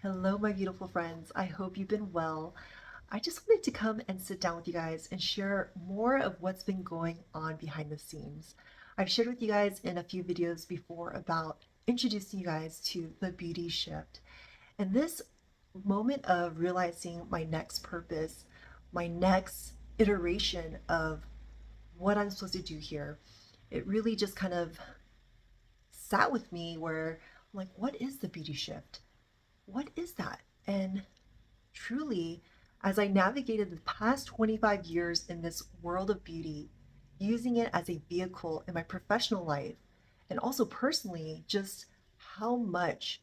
Hello, my beautiful friends. I hope you've been well. I just wanted to come and sit down with you guys and share more of what's been going on behind the scenes. I've shared with you guys in a few videos before about introducing you guys to the beauty shift. And this moment of realizing my next purpose, my next iteration of what I'm supposed to do here, it really just kind of sat with me where I'm like, what is the beauty shift? What is that? And truly, as I navigated the past 25 years in this world of beauty, using it as a vehicle in my professional life, and also personally, just how much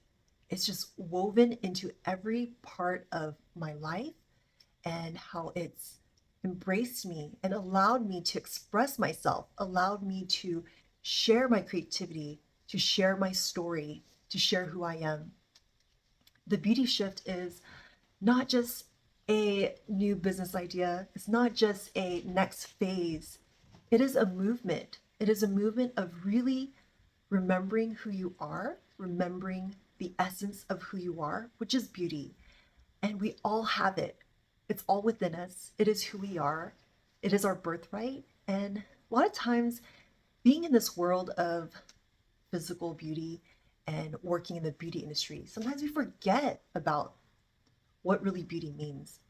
it's just woven into every part of my life and how it's embraced me and allowed me to express myself, allowed me to share my creativity, to share my story, to share who I am. The beauty shift is not just a new business idea, it's not just a next phase. It is a movement. It is a movement of really remembering who you are, remembering the essence of who you are, which is beauty. And we all have it. It's all within us. It is who we are. It is our birthright. And a lot of times, being in this world of physical beauty and working in the beauty industry, sometimes we forget about what really beauty means.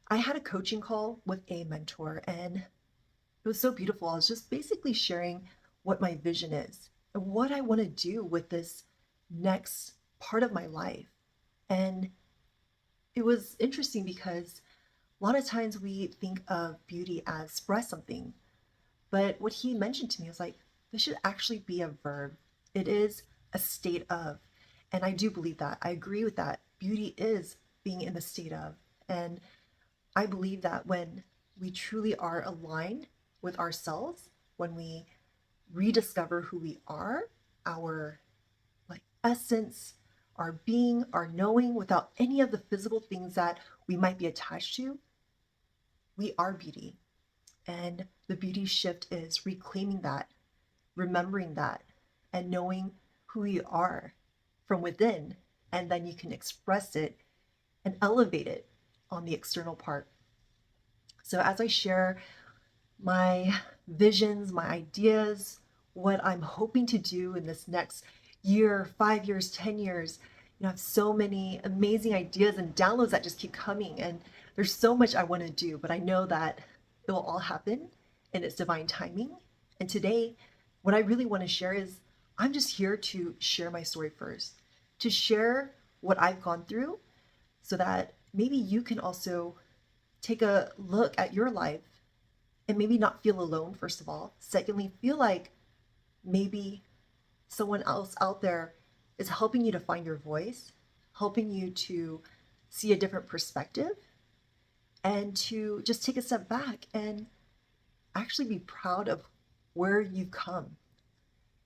I had a coaching call with a mentor and it was so beautiful. I was just basically sharing what my vision is and what I want to do with this next part of my life. And it was interesting because a lot of times we think of beauty as express something, but what he mentioned to me was like, this should actually be a verb. It is a state of. And I do believe that. I agree with that. Beauty is being in the state of. And I believe that when we truly are aligned with ourselves, when we rediscover who we are, our like essence, our being, our knowing without any of the physical things that we might be attached to, we are beauty. And the beauty shift is reclaiming that, remembering that, and knowing who you are from within. And then you can express it and elevate it on the external part. So as I share my visions, my ideas, what I'm hoping to do in this next year, 5 years, 10 years. I have so many amazing ideas and downloads that just keep coming. And there's so much I want to do, but I know that it will all happen in its divine timing. And today, what I really want to share is I'm just here to share my story first, to share what I've gone through so that maybe you can also take a look at your life and maybe not feel alone, first of all. Secondly, feel like maybe someone else out there is helping you to find your voice, helping you to see a different perspective, and to just take a step back and actually be proud of where you've come.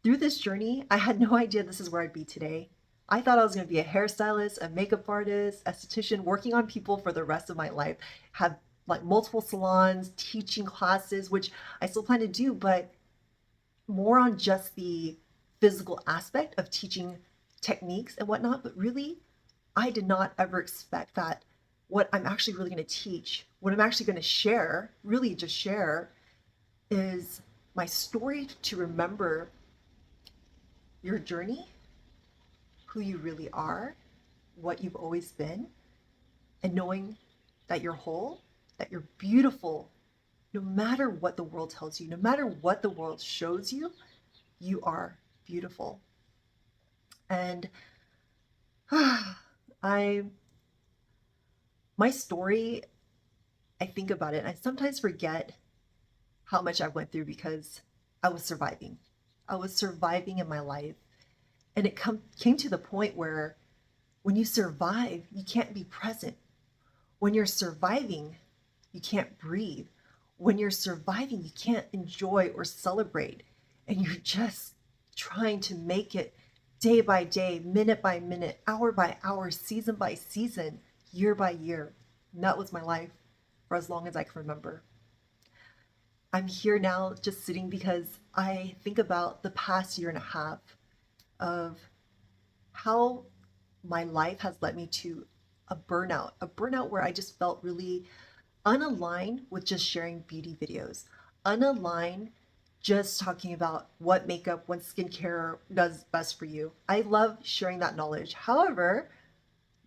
Through this journey, I had no idea this is where I'd be today. I thought I was going to be a hairstylist, a makeup artist, esthetician, working on people for the rest of my life, have like multiple salons, teaching classes, which I still plan to do, but more on just the physical aspect of teaching techniques and whatnot. But really, I did not ever expect that what I'm actually really going to teach, what I'm actually going to share, really just share, is my story to remember your journey, who you really are, what you've always been, and knowing that you're whole, that you're beautiful, no matter what the world tells you, no matter what the world shows you, you are beautiful. And I, my story, I think about it, and I sometimes forget how much I went through because I was surviving. I was surviving in my life. And it came to the point where when you survive, you can't be present. When you're surviving, you can't breathe. When you're surviving, you can't enjoy or celebrate. And you're just trying to make it day by day, minute by minute, hour by hour, season by season, year by year. And that was my life for as long as I can remember. I'm here now just sitting because I think about the past year and a half of how my life has led me to a burnout where I just felt really unaligned with just sharing beauty videos, unaligned just talking about what makeup, what skincare does best for you. I love sharing that knowledge. However,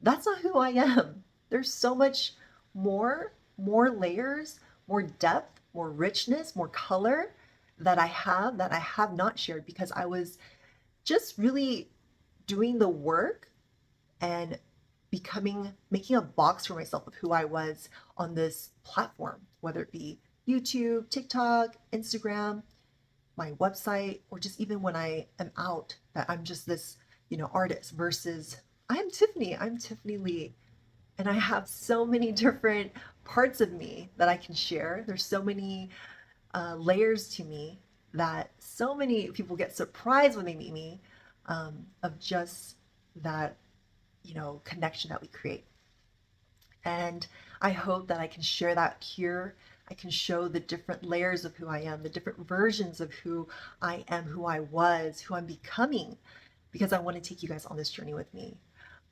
that's not who I am. There's so much more layers, more depth, more richness, more color that I have not shared because I was just really doing the work and making a box for myself of who I was on this platform, whether it be YouTube, TikTok, Instagram, my website, or just even when I am out, that I'm just this, artist versus I'm Tiffany Lee. And I have so many different parts of me that I can share. There's so many layers to me that so many people get surprised when they meet me, of just that, connection that we create. And I hope that I can share that here. I can show the different layers of who I am, the different versions of who I am, who I was, who I'm becoming, because I want to take you guys on this journey with me.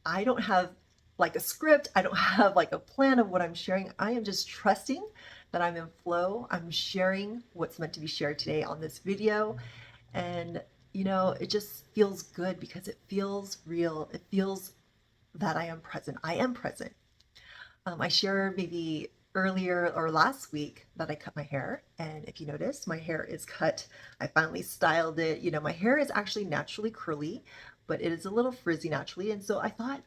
I don't have like a script, I don't have like a plan of what I'm sharing. I am just trusting that I'm in flow. I'm sharing what's meant to be shared today on this video. And, it just feels good because it feels real. It feels that I am present. I am present. I shared maybe earlier or last week that I cut my hair. And if you notice, my hair is cut. I finally styled it. My hair is actually naturally curly, but it is a little frizzy naturally. And so I thought,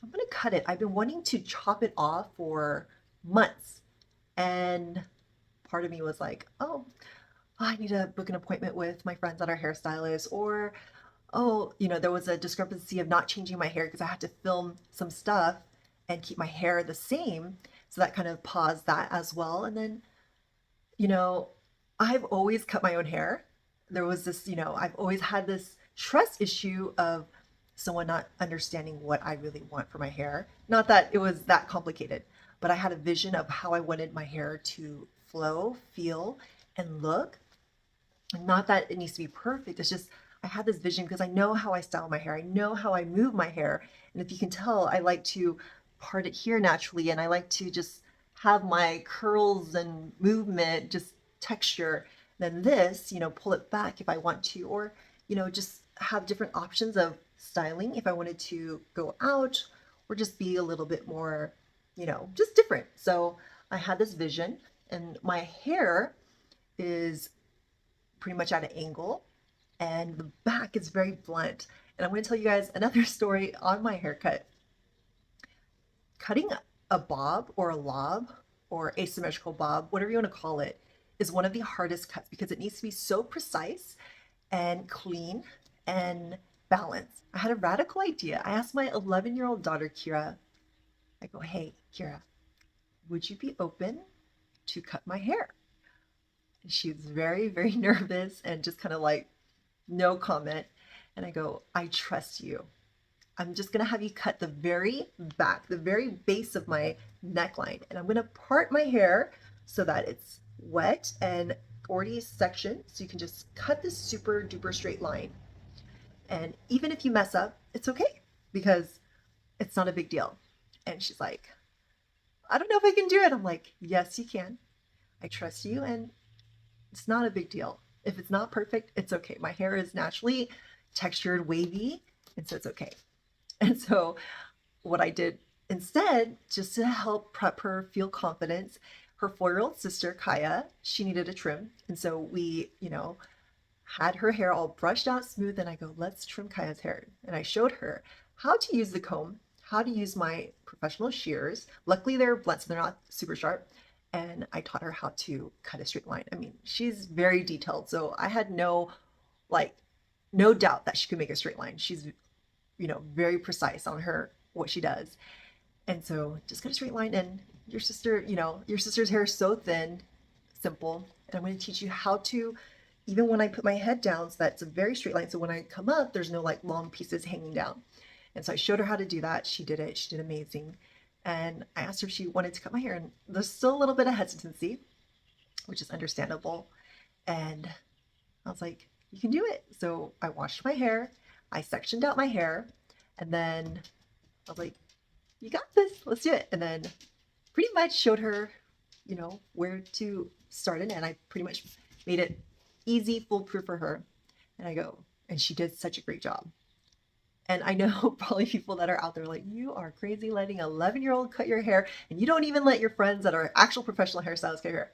I'm going to cut it. I've been wanting to chop it off for months. And part of me was like, oh, I need to book an appointment with my friends that are hairstylists, or oh, there was a discrepancy of not changing my hair because I had to film some stuff and keep my hair the same. So that kind of paused that as well. And then, you know, I've always cut my own hair. There was this, I've always had this trust issue of someone not understanding what I really want for my hair. Not that it was that complicated, but I had a vision of how I wanted my hair to flow, feel, and look. Not that it needs to be perfect. It's just I had this vision because I know how I style my hair. I know how I move my hair. And if you can tell, I like to part it here naturally and I like to just have my curls and movement, just texture. Then this, pull it back if I want to, or, just have different options of styling if I wanted to go out or just be a little bit more, just different. So I had this vision and my hair is pretty much at an angle, and the back is very blunt. And I'm going to tell you guys another story on my haircut. Cutting a bob or a lob or asymmetrical bob, whatever you want to call it, is one of the hardest cuts because it needs to be so precise and clean and balanced. I had a radical idea. I asked my 11-year-old daughter, Kira, I go, hey, Kira, would you be open to cut my hair? And she was very, very nervous and just kind of like, no comment. And I go, I trust you. I'm just going to have you cut the very back, the very base of my neckline. And I'm going to part my hair so that it's wet and already sectioned. So you can just cut this super duper straight line. And even if you mess up, it's okay because it's not a big deal. And she's like, I don't know if I can do it. I'm like, yes, you can. I trust you. And it's not a big deal. If it's not perfect, it's okay. My hair is naturally textured, wavy, and so it's okay. And so what I did instead, just to help prep her feel confidence, her 4-year-old sister, Kaya, she needed a trim. And so we, had her hair all brushed out smooth. And I go, let's trim Kaya's hair. And I showed her how to use the comb, how to use my professional shears. Luckily, they're blunt, so they're not super sharp. And I taught her how to cut a straight line. I mean, she's very detailed. So I had like, no doubt that she could make a straight line. She's, very precise on what she does. And so just cut a straight line. And your sister, your sister's hair is so thin, simple. And I'm going to teach you how to, even when I put my head down, so that's a very straight line. So when I come up, there's no like long pieces hanging down. And so I showed her how to do that. She did it. She did amazing. And I asked her if she wanted to cut my hair. And there's still a little bit of hesitancy, which is understandable. And I was like, you can do it. So I washed my hair. I sectioned out my hair. And then I was like, you got this, let's do it. And then pretty much showed her, where to start it. And I pretty much made it easy, foolproof for her. And I go, and she did such a great job. And I know probably people that are out there like, you are crazy letting an 11-year-old cut your hair, and you don't even let your friends that are actual professional hairstylists cut your hair.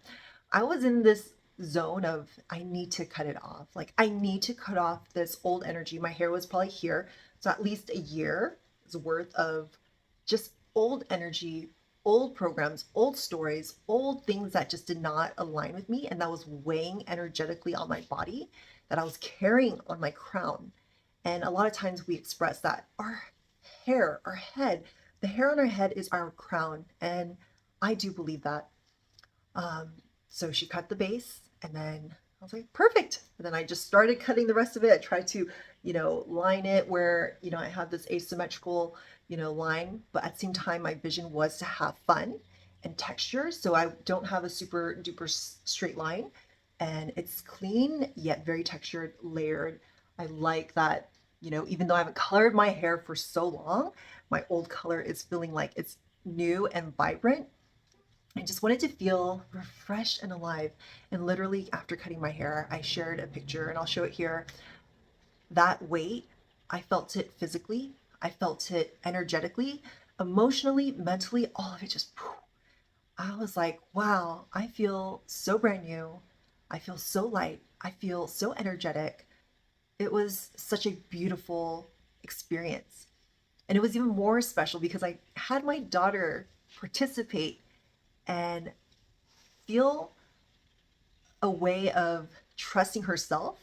I was in this zone of, I need to cut it off. Like, I need to cut off this old energy. My hair was probably here. So at least a year's worth of just old energy, old programs, old stories, old things that just did not align with me. And that was weighing energetically on my body, that I was carrying on my crown. And a lot of times we express that our hair, our head, the hair on our head is our crown. And I do believe that. Um, so she cut the base, and then I was like, perfect. And then I just started cutting the rest of it. I tried to, line it where, I have this asymmetrical, line, but at the same time, my vision was to have fun and texture. So I don't have a super duper straight line, and it's clean, yet very textured, layered. I like that, even though I haven't colored my hair for so long, my old color is feeling like it's new and vibrant. I just wanted to feel refreshed and alive. And literally, after cutting my hair, I shared a picture, and I'll show it here. That weight, I felt it physically, I felt it energetically, emotionally, mentally, all of it just, I was like, wow, I feel so brand new. I feel so light. I feel so energetic. It was such a beautiful experience. And it was even more special because I had my daughter participate and feel a way of trusting herself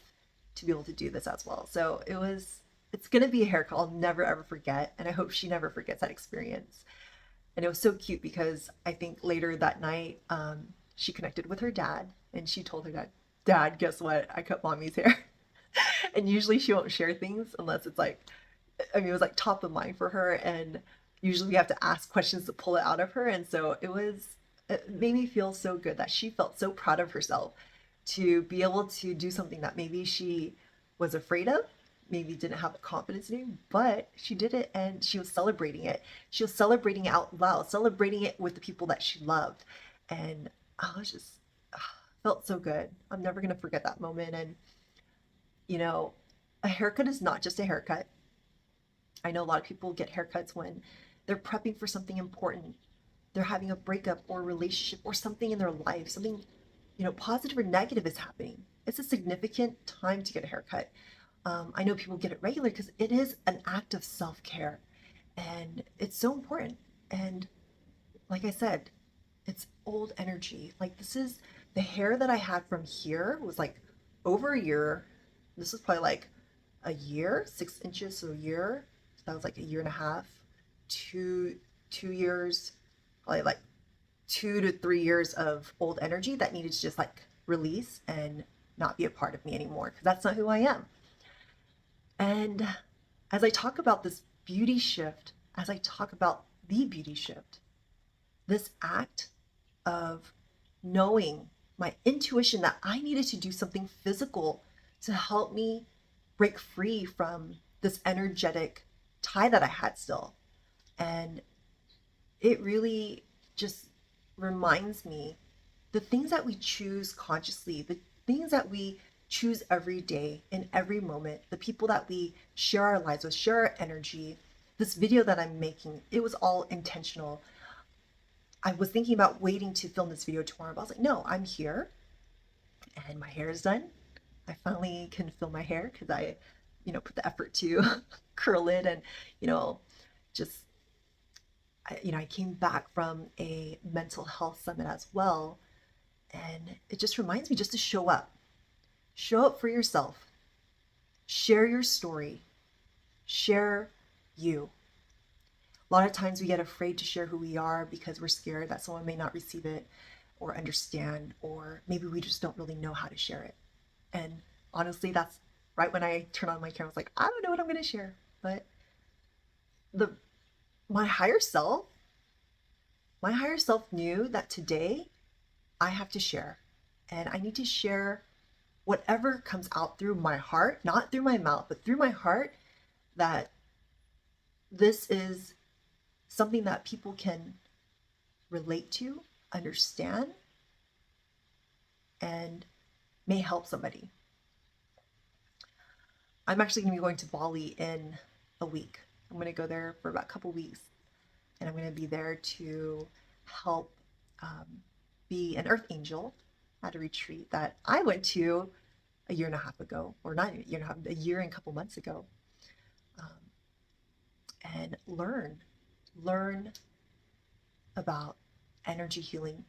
to be able to do this as well. So it's going to be a haircut I'll never ever forget. And I hope she never forgets that experience. And it was so cute because I think later that night, she connected with her dad, and she told her dad, Dad, guess what? I cut mommy's hair. And usually she won't share things unless it's like, I mean, it was like top of mind for her. And usually we have to ask questions to pull it out of her. And so it made me feel so good that she felt so proud of herself to be able to do something that maybe she was afraid of, maybe didn't have the confidence to do, but she did it and she was celebrating it. She was celebrating it out loud, celebrating it with the people that she loved. And I was just felt so good. I'm never going to forget that moment. And, you know, a haircut is not just a haircut. I know a lot of people get haircuts when they're prepping for something important. They're having a breakup or a relationship or something in their life, something, positive or negative is happening. It's a significant time to get a haircut. I know people get it regularly because it is an act of self care, and it's so important. And like I said, it's old energy. Like, this is the hair that I had from here was like over a year. This was probably like a year, 6 inches, so a year. So that was like a year and a half, 2 2 years, probably like 2 to 3 years of old energy that needed to just like release and not be a part of me anymore, because that's not who I am. And as I talk about this beauty shift, as I talk about the beauty shift, this act of knowing my intuition that I needed to do something physical to help me break free from this energetic tie that I had still. And it really just reminds me, the things that we choose consciously, the things that we choose every day in every moment, the people that we share our lives with, share our energy. This video that I'm making, it was all intentional. I was thinking about waiting to film this video tomorrow, but I was like, no, I'm here and my hair is done. I finally can film my hair because I, put the effort to curl it, and, just, I came back from a mental health summit as well. And it just reminds me just to show up. Show up for yourself. Share your story. Share you. A lot of times we get afraid to share who we are because we're scared that someone may not receive it or understand, or maybe we just don't really know how to share it. And honestly, that's right when I turn on my camera, I was like, I don't know what I'm going to share. But the my higher self, my higher self knew that today I have to share. And I need to share whatever comes out through my heart, not through my mouth, but through my heart, that this is something that people can relate to, understand, and may help somebody. I'm actually going to be going to Bali in a week. I'm going to go there for about a couple weeks, and I'm going to be there to help um, be an earth angel at a retreat that I went to a year and a half ago, or not a year and a half, a year and a couple months ago, um, and learn about energy healing,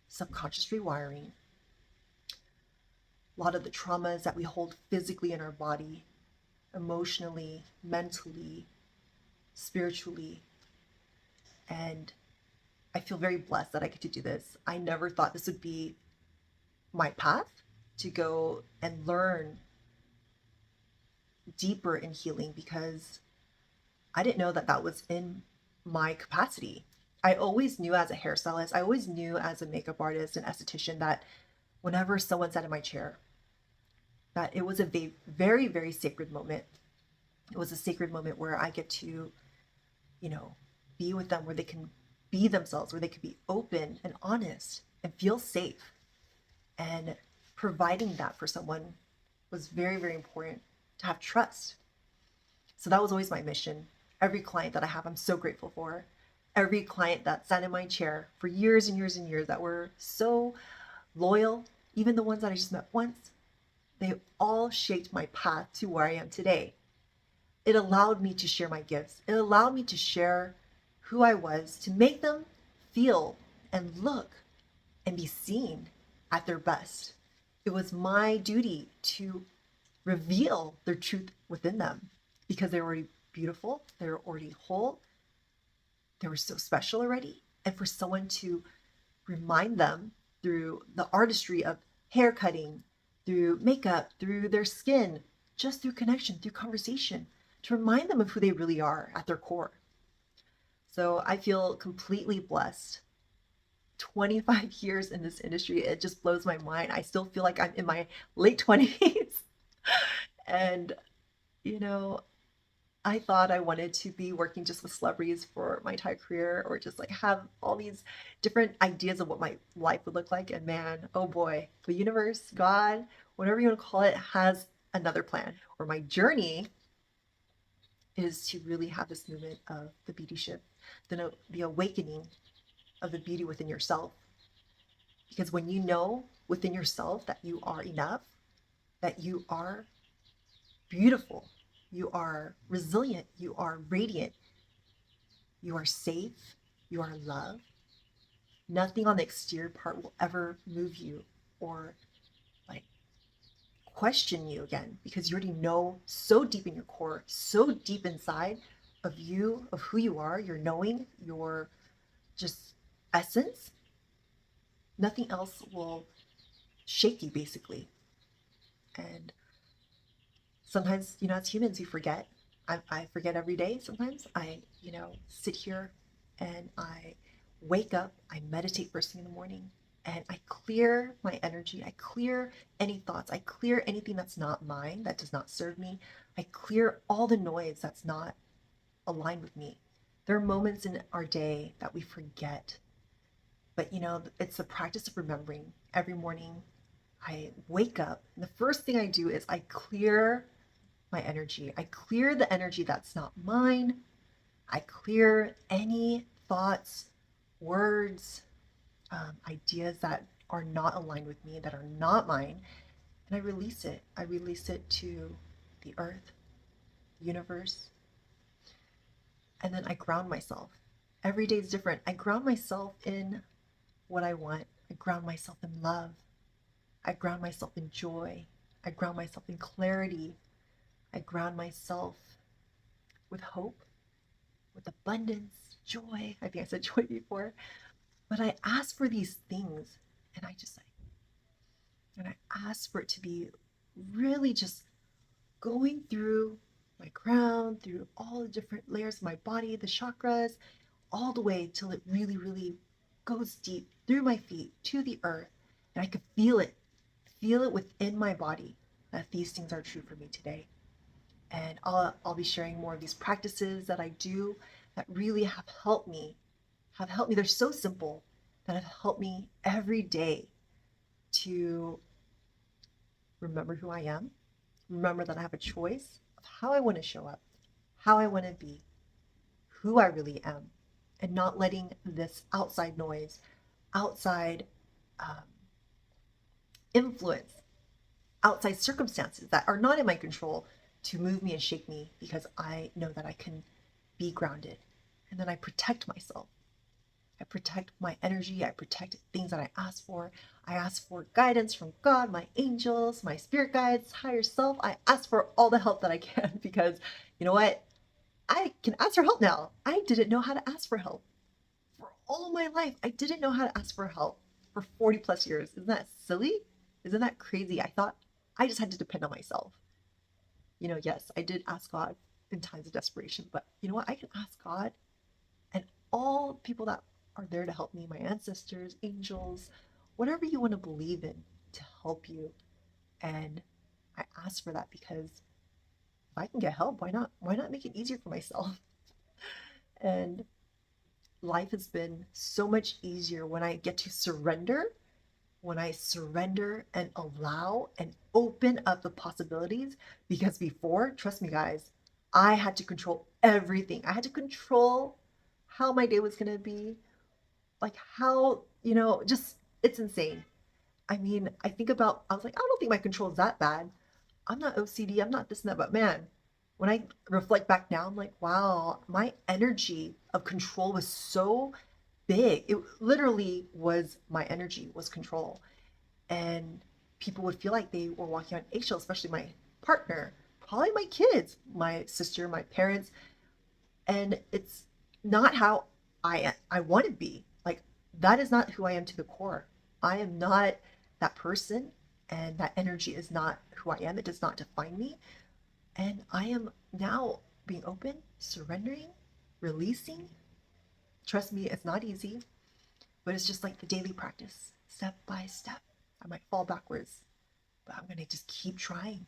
subconscious rewiring, a lot of the traumas that we hold physically in our body, emotionally, mentally, spiritually. And I feel very blessed that I get to do this. I never thought this would be my path to go and learn deeper in healing, because I didn't know that that was in my capacity. I always knew as a hairstylist, I always knew as a makeup artist and esthetician that whenever someone sat in my chair, that it was a very, very sacred moment. It was a sacred moment where I get to, you know, be with them, where they can be themselves, where they can be open and honest and feel safe. And providing that for someone was very, very important, to have trust. So that was always my mission. Every client that I have, I'm so grateful for. Every client that sat in my chair for years and years and years, that were so loyal, even the ones that I just met once, they all shaped my path to where I am today. It allowed me to share my gifts. It allowed me to share who I was, to make them feel and look and be seen at their best. It was my duty to reveal their truth within them, because they were already beautiful, they were already whole, they were so special already. And for someone to remind them through the artistry of hair cutting, through makeup, through their skin, just through connection, through conversation, to remind them of who they really are at their core. So I feel completely blessed. 25 years in this industry, it just blows my mind. I still feel like I'm in my late 20s. And, you know, I thought I wanted to be working just with celebrities for my entire career, or just like have all these different ideas of what my life would look like. And man, oh boy, the universe, God, whatever you want to call it, has another plan. Or my journey is to really have this movement of the beauty shift, the awakening of the beauty within yourself. Because when you know within yourself that you are enough, that you are beautiful, you are resilient, you are radiant, you are safe, you are loved, nothing on the exterior part will ever move you or like question you again, because you already know so deep in your core, so deep inside of you, of who you are, your knowing, your just essence. Nothing else will shake you, basically. And sometimes, as humans, we forget. I forget every day. Sometimes I, sit here and I wake up, I meditate first thing in the morning, and I clear my energy. I clear any thoughts. I clear anything that's not mine, that does not serve me. I clear all the noise that's not aligned with me. There are moments in our day that we forget, but it's the practice of remembering. Every morning I wake up, and the first thing I do is I clear my energy. I clear the energy that's not mine. I clear any thoughts, words, ideas that are not aligned with me, that are not mine, and I release it. I release it to the earth, the universe, and then I ground myself. Every day is different. I ground myself in what I want. I ground myself in love. I ground myself in joy. I ground myself in clarity. I ground myself with hope, with abundance, joy. I think I said joy before, but I ask for these things, and I ask for it to be really just going through my crown, through all the different layers of my body, the chakras, all the way till it really, really goes deep through my feet to the earth, and I can feel it within my body that these things are true for me today. And I'll be sharing more of these practices that I do that really have helped me. They're so simple that have helped me every day to remember who I am, remember that I have a choice of how I want to show up, how I want to be, who I really am, and not letting this outside noise, outside um, influence, outside circumstances that are not in my control to move me and shake me, because I know that I can be grounded. And then I protect myself. I protect my energy. I protect things that I ask for. I ask for guidance from God, my angels, my spirit guides, higher self. I ask for all the help that I can because you know what? I can ask for help now. I didn't know how to ask for help. For all my life, I didn't know how to ask for help for 40 plus years. Isn't that silly? Isn't that crazy? I thought I just had to depend on myself. Yes, I did ask God in times of desperation, but you know what? I can ask God and all people that are there to help me, my ancestors, angels, whatever you want to believe in to help you. And I ask for that because if I can get help, why not? Why not make it easier for myself? And life has been so much easier when I get to surrender, when I surrender and allow and open up the possibilities. Because before, trust me, guys, I had to control everything. I had to control how my day was going to be, like how, just it's insane. I mean, I was like, I don't think my control is that bad. I'm not OCD, I'm not this and that, but man, when I reflect back now, I'm like, wow, my energy of control was so big. It literally was my energy was control. And people would feel like they were walking on eggshells, especially my partner, probably my kids, my sister, my parents, and it's not how I want to be. Like that is not who I am to the core. I am not that person, and that energy is not who I am. It does not define me. And I am now being open, surrendering, releasing. Trust me, it's not easy, but it's just like the daily practice, step by step. I might fall backwards, but I'm going to just keep trying.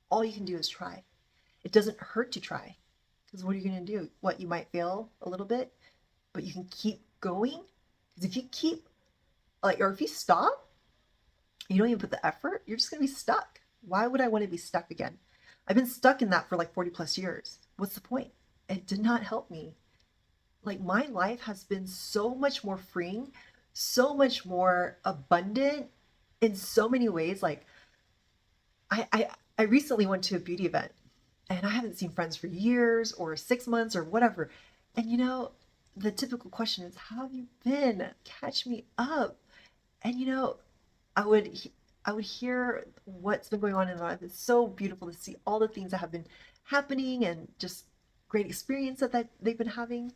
All you can do is try. It doesn't hurt to try. Because what are you going to do? What, you might fail a little bit, but you can keep going. Because if you keep, or if you stop, you don't even put the effort, you're just going to be stuck. Why would I want to be stuck again? I've been stuck in that for like 40 plus years. What's the point? It did not help me. Like my life has been so much more freeing, so much more abundant in so many ways. Like I recently went to a beauty event and I haven't seen friends for years or 6 months or whatever. And the typical question is, how have you been? Catch me up. And I would I would hear what's been going on in their life. It's so beautiful to see all the things that have been happening and just great experience that they've been having.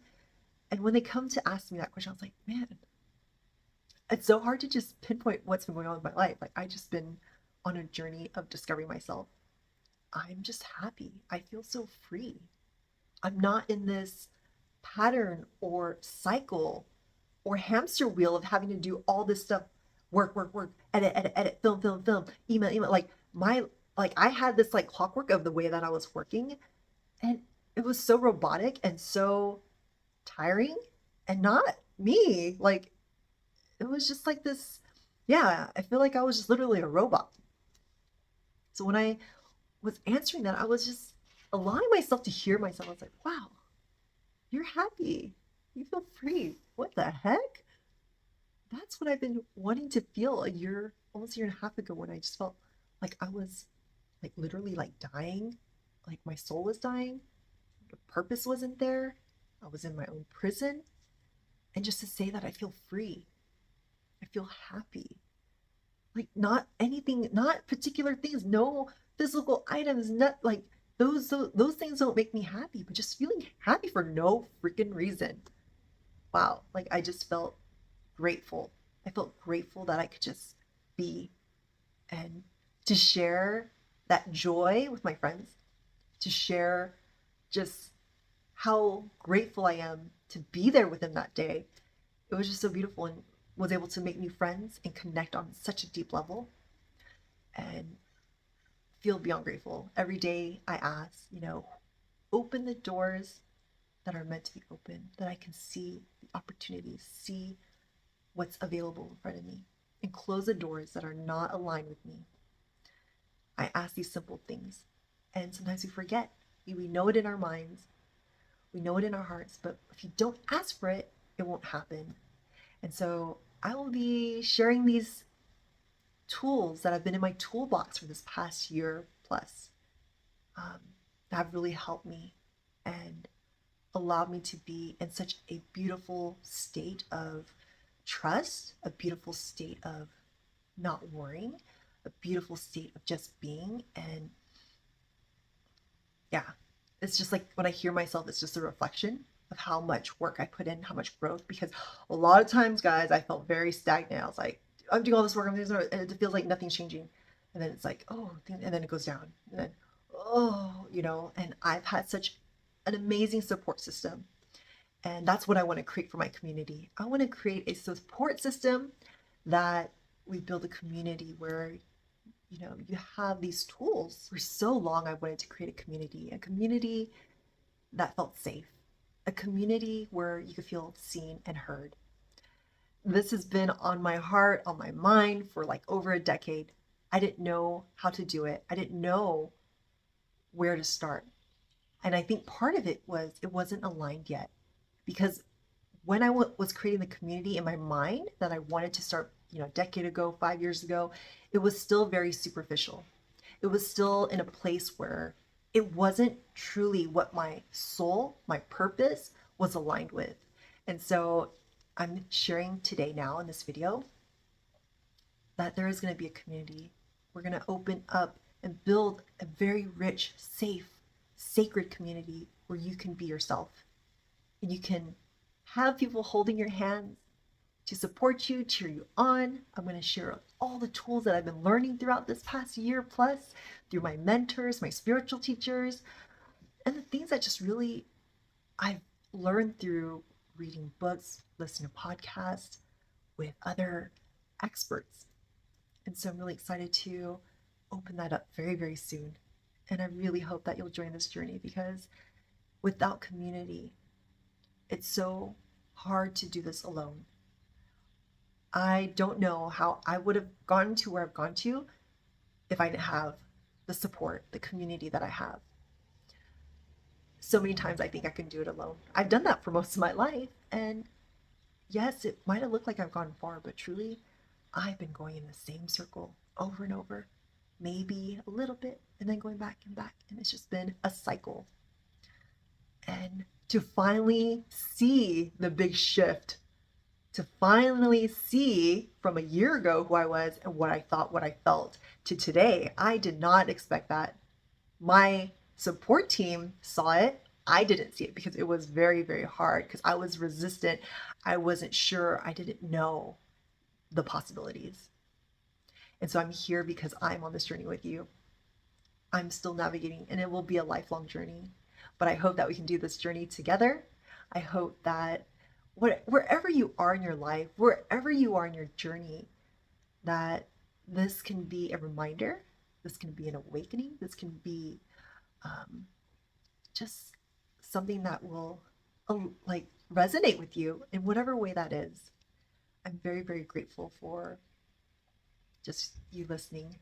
And when they come to ask me that question, I was like, man, it's so hard to just pinpoint what's been going on in my life. Like I just been on a journey of discovering myself. I'm just happy. I feel so free. I'm not in this pattern or cycle or hamster wheel of having to do all this stuff, work, work, work, edit, edit, edit, film, film, film, email, email. Like I had this like clockwork of the way that I was working, and it was so robotic and so tiring and not me. Like it was just like this, yeah, I feel like I was just literally a robot. So when I was answering that, I was just allowing myself to hear myself. I was like, wow, you're happy. You feel free. What the heck? That's what I've been wanting to feel a year, almost a year and a half ago, when I just felt like I was like literally like dying, like my soul was dying, the purpose wasn't there. I was in my own prison. And just to say that I feel free, I feel happy. Like not anything, not particular things, no physical items, not like those things don't make me happy, but just feeling happy for no freaking reason. Wow, like I just felt grateful. I felt grateful that I could just be and to share that joy with my friends, to share just how grateful I am to be there with them that day. It was just so beautiful and was able to make new friends and connect on such a deep level and feel beyond grateful. Every day I ask, open the doors that are meant to be open, that I can see the opportunities, see what's available in front of me, and close the doors that are not aligned with me. I ask these simple things, and sometimes we forget. We know it in our minds, we know it in our hearts, but if you don't ask for it, it won't happen. And so I will be sharing these tools that have been in my toolbox for this past year plus, um, that have really helped me and allowed me to be in such a beautiful state of trust, a beautiful state of not worrying, a beautiful state of just being. And yeah, it's just like when I hear myself, it's just a reflection of how much work I put in, how much growth. Because a lot of times, guys, I felt very stagnant. I was like, I'm doing all this work, I'm doing this, and it feels like nothing's changing. And then it's like, oh, and then it goes down. And then, oh, and I've had such an amazing support system. And that's what I want to create for my community. I want to create a support system that we build a community where you have these tools. For so long, I wanted to create a community that felt safe, a community where you could feel seen and heard. This has been on my heart, on my mind for like over a decade. I didn't know how to do it. I didn't know where to start. And I think part of it was it wasn't aligned yet, because when I was creating the community in my mind that I wanted to start, a decade ago, 5 years ago, it was still very superficial. It was still in a place where it wasn't truly what my soul, my purpose was aligned with. And so I'm sharing today now in this video that there is going to be a community. We're going to open up and build a very rich, safe, sacred community where you can be yourself and you can have people holding your hands to support you, cheer you on. I'm going to share all the tools that I've been learning throughout this past year plus through my mentors, my spiritual teachers, and the things that just really I've learned through reading books, listening to podcasts with other experts. And so I'm really excited to open that up very, very soon. And I really hope that you'll join this journey, because without community, it's so hard to do this alone. I don't know how I would have gotten to where I've gone to if I didn't have the support, the community that I have. So many times I think I can do it alone. I've done that for most of my life. And yes, it might have looked like I've gone far, but truly, I've been going in the same circle over and over, maybe a little bit, and then going back and back. And it's just been a cycle. And to finally see the big shift, to finally see from a year ago who I was and what I thought, what I felt, to today, I did not expect that. My support team saw it. I didn't see it because it was very, very hard, because I was resistant. I wasn't sure. I didn't know the possibilities. And so I'm here because I'm on this journey with you. I'm still navigating, and it will be a lifelong journey. But I hope that we can do this journey together. I hope that wherever you are in your life, wherever you are in your journey, that this can be a reminder, this can be an awakening, this can be just something that will like resonate with you in whatever way that is. I'm very, very grateful for just you listening.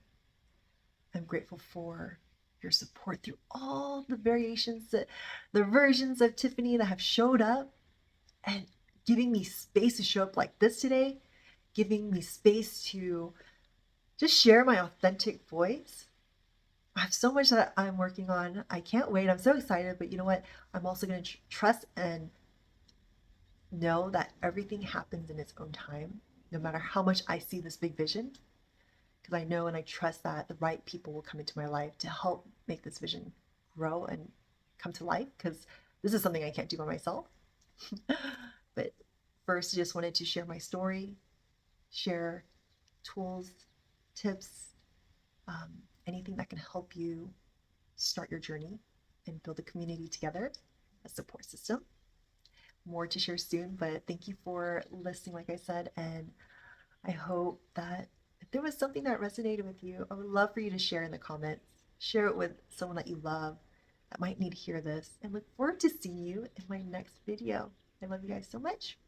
I'm grateful for your support through all the variations, the versions of Tiffany that have showed up and giving me space to show up like this today, giving me space to just share my authentic voice. I have so much that I'm working on. I can't wait. I'm so excited. But you know what? I'm also going to trust and know that everything happens in its own time, no matter how much I see this big vision. Because I know and I trust that the right people will come into my life to help make this vision grow and come to life. Because this is something I can't do by myself. But first, I just wanted to share my story, share tools, tips, anything that can help you start your journey and build a community together, a support system. More to share soon, but thank you for listening, like I said, and I hope that if there was something that resonated with you, I would love for you to share in the comments. Share it with someone that you love, that might need to hear this, and look forward to seeing you in my next video. I love you guys so much.